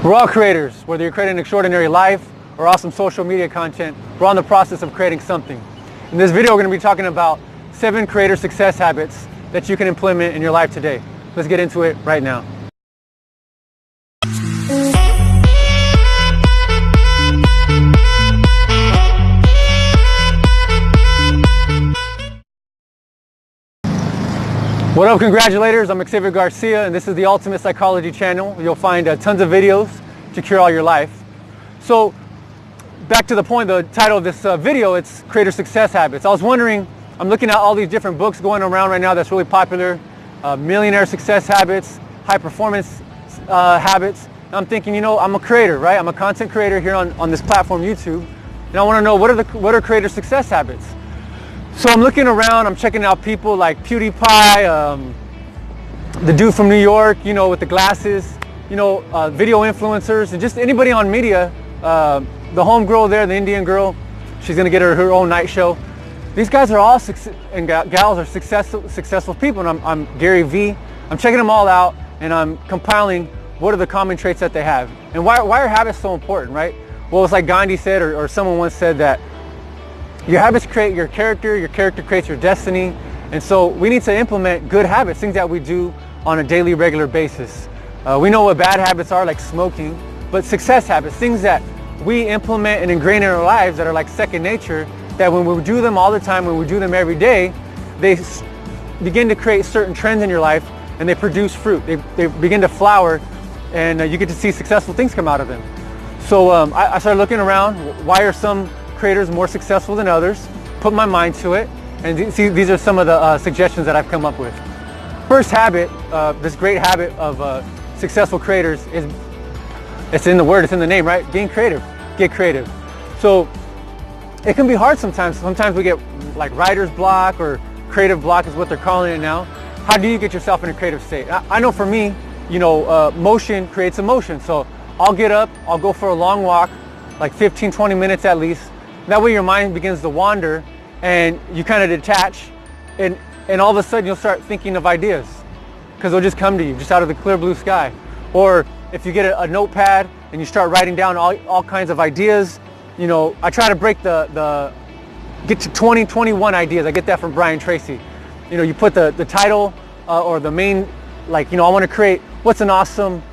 We're all creators, whether you're creating an extraordinary life or awesome social media content, we're on the process of creating something. In this video, we're going to be talking about 7 creator success habits that you can implement in your life today. Let's get into it right now. What up, congratulators? I'm Xavier Garcia, and this is the Ultimate Psychology channel. You'll find tons of videos to cure all your life. So, back to the point, the title of this video, it's Creator Success Habits. I was wondering, I'm looking at all these different books going around right now that's really popular. Millionaire Success Habits, High Performance Habits. And I'm thinking, you know, I'm a creator, right? I'm a content creator here on this platform, YouTube. And I want to know, what are creator success habits? So I'm looking around, I'm checking out people like PewDiePie, the dude from New York, you know, with the glasses, you know, video influencers, and just anybody on media. The homegirl there, the Indian girl, she's gonna get her own night show. These guys are all and gals are successful people, and I'm Gary Vee. I'm checking them all out, and I'm compiling what are the common traits that they have, and why are habits so important, right? Well, it's like Gandhi said, or someone once said that your habits create your character creates your destiny. And so we need to implement good habits, things that we do on a daily, regular basis. We know what bad habits are, like smoking, but success habits, things that we implement and ingrain in our lives that are like second nature, that when we do them all the time, when we do them every day, they begin to create certain trends in your life, and they produce fruit. They begin to flower, and you get to see successful things come out of them. So I started looking around. Why are some creators more successful than others? Put my mind to it, and see, these are some of the suggestions that I've come up with. First habit, this great habit of successful creators is, it's in the word, it's in the name, right? Being creative. Get creative. So it can be hard sometimes. Sometimes we get like writer's block, or creative block is what they're calling it now. How do you get yourself in a creative state? I know for me, you know, motion creates emotion. So I'll get up, I'll go for a long walk, like 15-20 minutes at least. That way your mind begins to wander, and you kind of detach, and all of a sudden you'll start thinking of ideas, because they'll just come to you just out of the clear blue sky. Or if you get a notepad and you start writing down all kinds of ideas, you know, I try to break get to 21 ideas. I get that from Brian Tracy. You know, you put the title or the main, like, you know, I want to create, what's an awesome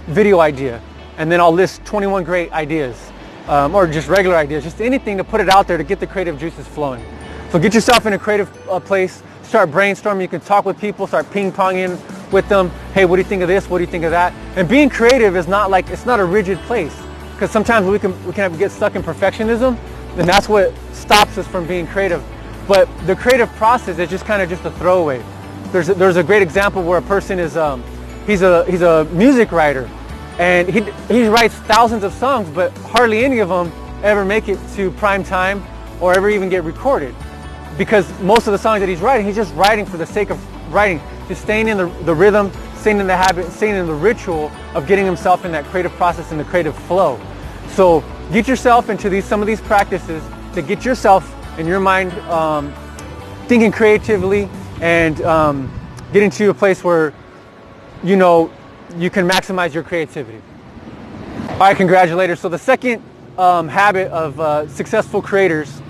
video idea? And then I'll list 21 great ideas. Or just regular ideas, just anything to put it out there to get the creative juices flowing. So get yourself in a creative place, start brainstorming. You can talk with people, start ping-ponging with them. Hey, what do you think of this? What do you think of that? And being creative is not like, it's not a rigid place, because sometimes we can get stuck in perfectionism, and that's what stops us from being creative. But the creative process is just kind of just a throwaway. There's a great example where a person is, he's a music writer. And he writes thousands of songs, but hardly any of them ever make it to prime time or ever even get recorded. Because most of the songs that he's just writing for the sake of writing, just staying in the rhythm, staying in the habit, staying in the ritual of getting himself in that creative process and the creative flow. So get yourself into some of these practices to get yourself and your mind thinking creatively, and get into a place where, you know, you can maximize your creativity. All right, congratulators. So the second habit of successful creators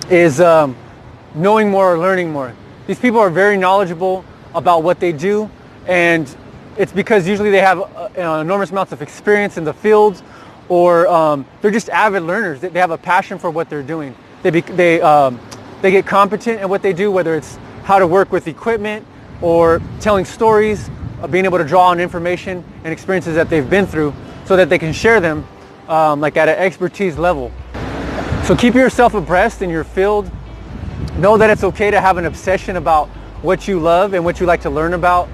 is knowing more or learning more. These people are very knowledgeable about what they do, and it's because usually they have enormous amounts of experience in the field, or they're just avid learners. They have a passion for what they're doing. They get competent at what they do, whether it's how to work with equipment or telling stories, being able to draw on information and experiences that they've been through, so that they can share them like at an expertise level. So keep yourself abreast in your field. Know that it's okay to have an obsession about what you love and what you like to learn about,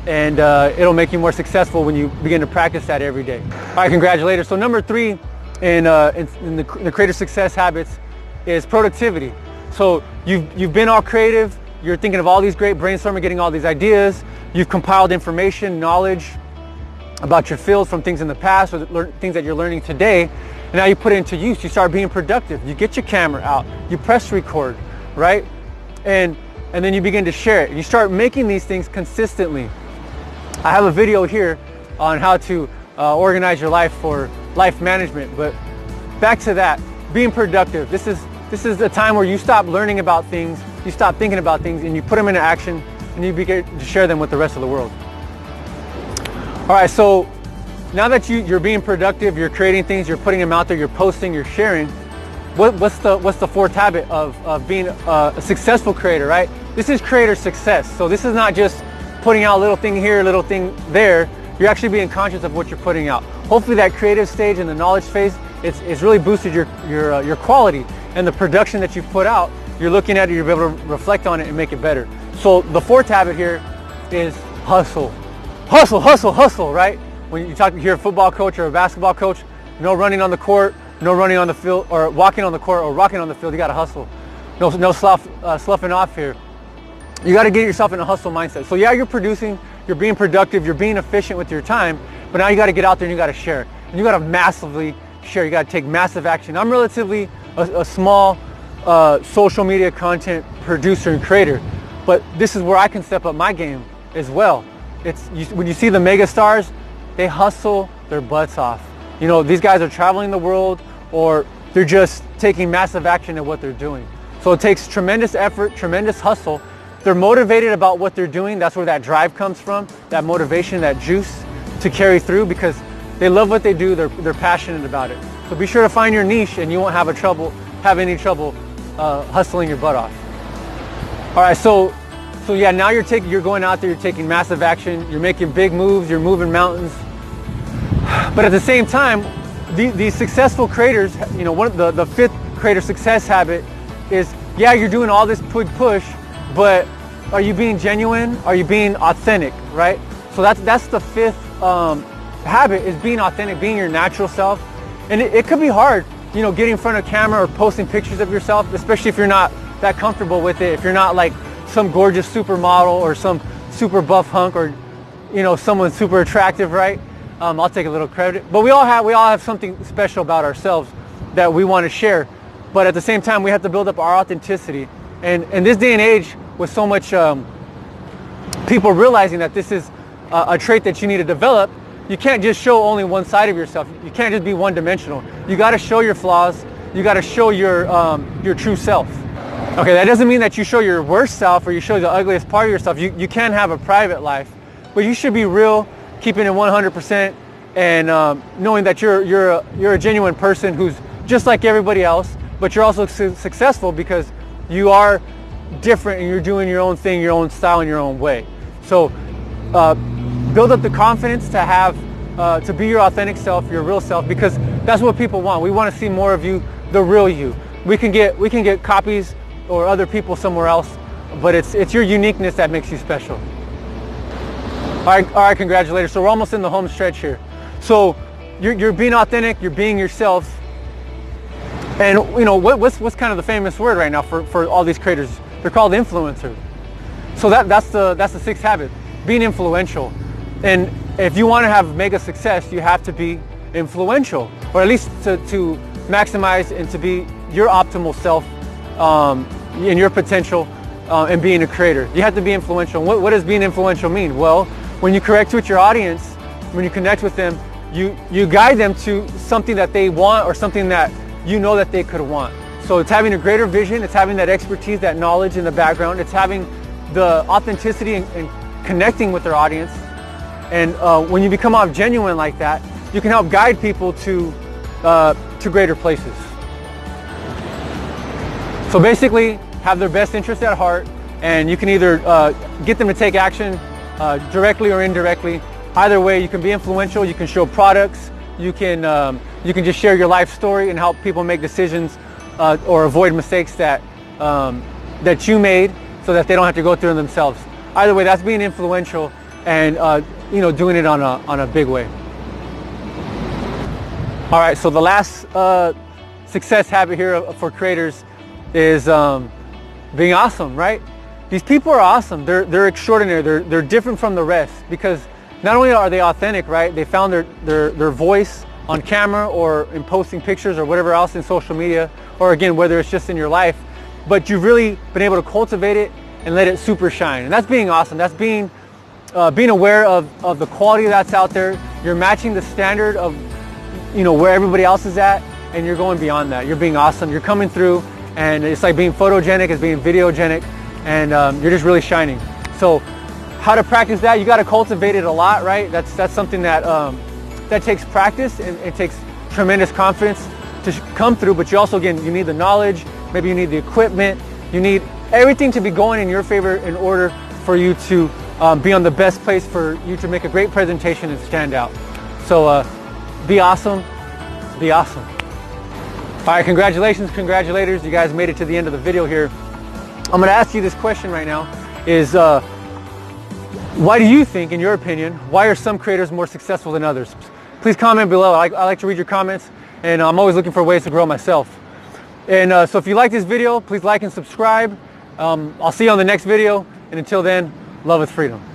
and it'll make you more successful when you begin to practice that every day. All right, congratulators. So number 3 in the creator success habits is productivity. So you've been all creative. You're thinking of all these great brainstorming, getting all these ideas. You've compiled information, knowledge about your field from things in the past or things that you're learning today. And now you put it into use. You start being productive. You get your camera out. You press record, right? And then you begin to share it. You start making these things consistently. I have a video here on how to organize your life for life management. But back to that, being productive. This is a time where you stop learning about things, you stop thinking about things, and you put them into action, and you begin to share them with the rest of the world. All right, so now that you're being productive, you're creating things, you're putting them out there, you're posting, you're sharing. What's the fourth habit of being a successful creator, right? This is creator success. So this is not just putting out a little thing here, a little thing there. You're actually being conscious of what you're putting out. Hopefully that creative stage and the knowledge phase, it's really boosted your quality and the production that you've put out. You're looking at it, you're able to reflect on it and make it better. So the fourth habit here is hustle. Hustle, hustle, hustle, right? When you hear a football coach or a basketball coach, no running on the court, no running on the field, or walking on the court, or rocking on the field. You got to sloughing off here. You got to get yourself in a hustle mindset. So yeah, you're producing, you're being productive, you're being efficient with your time, but now you got to get out there and you got to share. And you got to massively share. You got to take massive action. I'm relatively a small social media content producer and creator, but this is where I can step up my game as well. When you see the mega stars, they hustle their butts off. You know, these guys are traveling the world, or they're just taking massive action at what they're doing. So it takes tremendous effort, tremendous hustle. They're motivated about what they're doing. That's where that drive comes from, that motivation, that juice to carry through, because they love what they do. They're passionate about it. So be sure to find your niche, and you won't have any trouble hustling your butt off. All right, so yeah, now you're going out there, you're taking massive action, you're making big moves, you're moving mountains. But at the same time, these successful creators, you know, the fifth creator success habit is, yeah, you're doing all this push, but are you being genuine? Are you being authentic, right? So that's the fifth habit, is being authentic, being your natural self. And it could be hard, you know, getting in front of camera or posting pictures of yourself, especially if you're not that comfortable with it, if you're not like some gorgeous supermodel or some super buff hunk, or, you know, someone super attractive, right? I'll take a little credit, but we all have something special about ourselves that we want to share. But at the same time, we have to build up our authenticity. And in this day and age, with so much people realizing that this is a trait that you need to develop, you can't just show only one side of yourself. You can't just be one-dimensional. You got to show your flaws. You got to show your true self. Okay, that doesn't mean that you show your worst self or you show the ugliest part of yourself. You can have a private life, but you should be real, keeping it 100%, and knowing that you're a genuine person who's just like everybody else, but you're also successful because you are different and you're doing your own thing, your own style, in your own way. So build up the confidence to be your authentic self, your real self, because that's what people want. We want to see more of you, the real you. We can get copies or other people somewhere else, but it's your uniqueness that makes you special. All right, congratulations. So we're almost in the home stretch here. So you're being authentic, you're being yourself. And you know, what's kind of the famous word right now for all these creators? They're called influencers. So that's the sixth habit, being influential. And if you want to have mega success, you have to be influential, or at least to maximize and to be your optimal self in your potential and being a creator. You have to be influential. What does being influential mean? Well, when you connect with your audience, when you connect with them, you guide them to something that they want, or something that you know that they could want. So it's having a greater vision, it's having that expertise, that knowledge in the background, it's having the authenticity and connecting with their audience. And when you become genuine like that, you can help guide people to greater places. So basically, have their best interest at heart, and you can either get them to take action directly or indirectly. Either way, you can be influential, you can show products, you can just share your life story and help people make decisions or avoid mistakes that you made, so that they don't have to go through them themselves. Either way, that's being influential, and doing it on a big way. All right, so the last success habit here for creators is being awesome, right? These people are awesome. They're extraordinary. They're different from the rest, because not only are they authentic, right? They found their voice on camera or in posting pictures or whatever else in social media, or again, whether it's just in your life, but you've really been able to cultivate it and let it super shine. And that's being awesome. That's being being aware of the quality that's out there. You're matching the standard of, where everybody else is at, and you're going beyond that. You're being awesome. You're coming through, and it's like being photogenic, it's being videogenic, and you're just really shining. So how to practice that? You got to cultivate it a lot, right? That's something that that takes practice, and it takes tremendous confidence to come through. But you also, again, you need the knowledge. Maybe you need the equipment. You need everything to be going in your favor in order for you to be on the best place for you to make a great presentation and stand out. So be awesome. Be awesome. All right, congratulations, congratulators. You guys made it to the end of the video here. I'm going to ask you this question right now is, why do you think, in your opinion, why are some creators more successful than others? Please comment below. I like to read your comments, and I'm always looking for ways to grow myself. And so if you like this video, please like and subscribe. I'll see you on the next video, and until then, love with freedom.